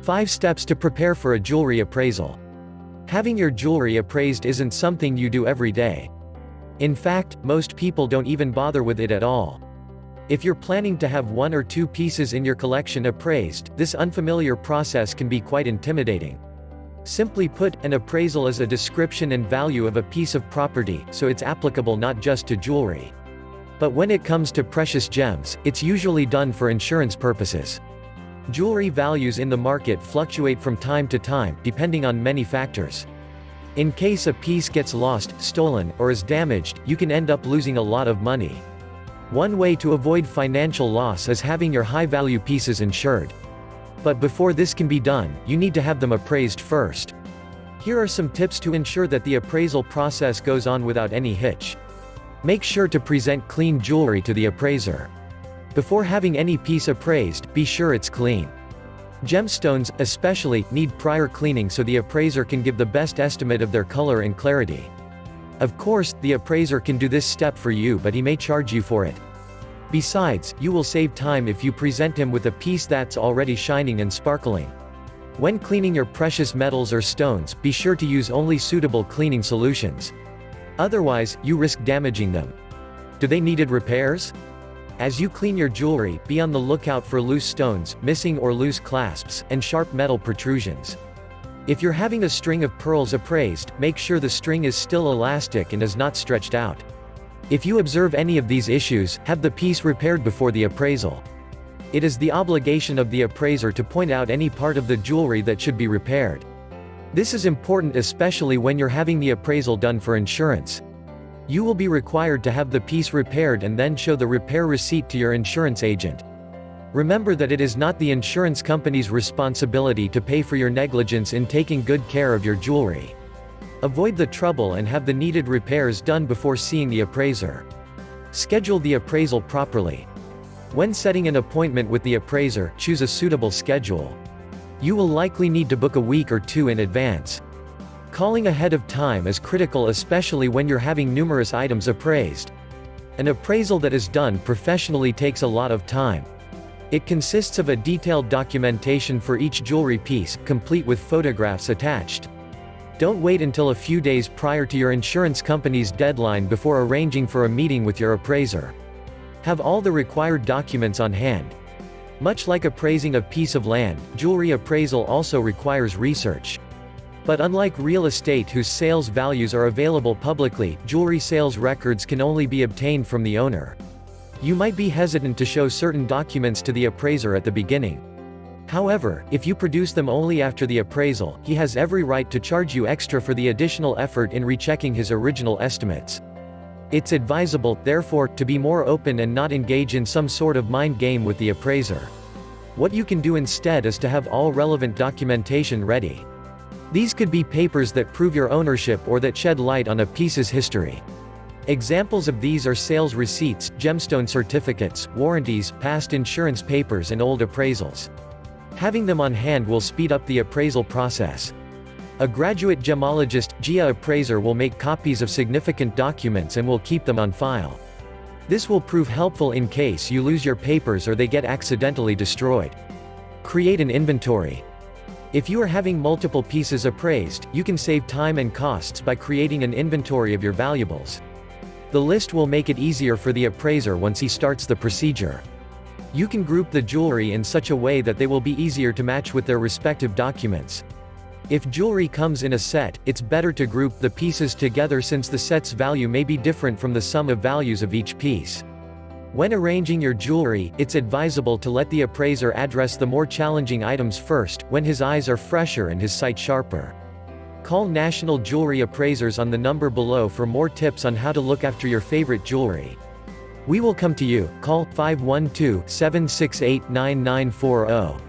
5 steps to prepare for a jewelry appraisal. Having your jewelry appraised isn't something you do every day. In fact, most people don't even bother with it at all. If you're planning to have 1 or 2 pieces in your collection appraised, this unfamiliar process can be quite intimidating. Simply put, an appraisal is a description and value of a piece of property, so it's applicable not just to jewelry. But when it comes to precious gems, it's usually done for insurance purposes. Jewelry values in the market fluctuate from time to time, depending on many factors. In case a piece gets lost, stolen, or is damaged, you can end up losing a lot of money. One way to avoid financial loss is having your high-value pieces insured. But before this can be done, you need to have them appraised first. Here are some tips to ensure that the appraisal process goes on without any hitch. Make sure to present clean jewelry to the appraiser. Before having any piece appraised, be sure it's clean. Gemstones, especially, need prior cleaning so the appraiser can give the best estimate of their color and clarity. Of course, the appraiser can do this step for you, but he may charge you for it. Besides, you will save time if you present him with a piece that's already shining and sparkling. When cleaning your precious metals or stones, be sure to use only suitable cleaning solutions. Otherwise, you risk damaging them. Do they need repairs? As you clean your jewelry, be on the lookout for loose stones, missing or loose clasps, and sharp metal protrusions. If you're having a string of pearls appraised, make sure the string is still elastic and is not stretched out. If you observe any of these issues, have the piece repaired before the appraisal. It is the obligation of the appraiser to point out any part of the jewelry that should be repaired. This is important especially when you're having the appraisal done for insurance. You will be required to have the piece repaired and then show the repair receipt to your insurance agent. Remember that it is not the insurance company's responsibility to pay for your negligence in taking good care of your jewelry. Avoid the trouble and have the needed repairs done before seeing the appraiser. Schedule the appraisal properly. When setting an appointment with the appraiser, choose a suitable schedule. You will likely need to book a week or 2 in advance. Calling ahead of time is critical, especially when you're having numerous items appraised. An appraisal that is done professionally takes a lot of time. It consists of a detailed documentation for each jewelry piece, complete with photographs attached. Don't wait until a few days prior to your insurance company's deadline before arranging for a meeting with your appraiser. Have all the required documents on hand. Much like appraising a piece of land, jewelry appraisal also requires research. But unlike real estate whose sales values are available publicly, jewelry sales records can only be obtained from the owner. You might be hesitant to show certain documents to the appraiser at the beginning. However, if you produce them only after the appraisal, he has every right to charge you extra for the additional effort in rechecking his original estimates. It's advisable, therefore, to be more open and not engage in some sort of mind game with the appraiser. What you can do instead is to have all relevant documentation ready. These could be papers that prove your ownership or that shed light on a piece's history. Examples of these are sales receipts, gemstone certificates, warranties, past insurance papers and old appraisals. Having them on hand will speed up the appraisal process. A Graduate Gemologist GIA appraiser will make copies of significant documents and will keep them on file. This will prove helpful in case you lose your papers or they get accidentally destroyed. Create an inventory. If you are having multiple pieces appraised, you can save time and costs by creating an inventory of your valuables. The list will make it easier for the appraiser once he starts the procedure. You can group the jewelry in such a way that they will be easier to match with their respective documents. If jewelry comes in a set, it's better to group the pieces together since the set's value may be different from the sum of values of each piece. When arranging your jewelry, it's advisable to let the appraiser address the more challenging items first, when his eyes are fresher and his sight sharper. Call national jewelry appraisers on the number below for more tips on how to look after your favorite jewelry. We will come to you. Call 512-768-9940.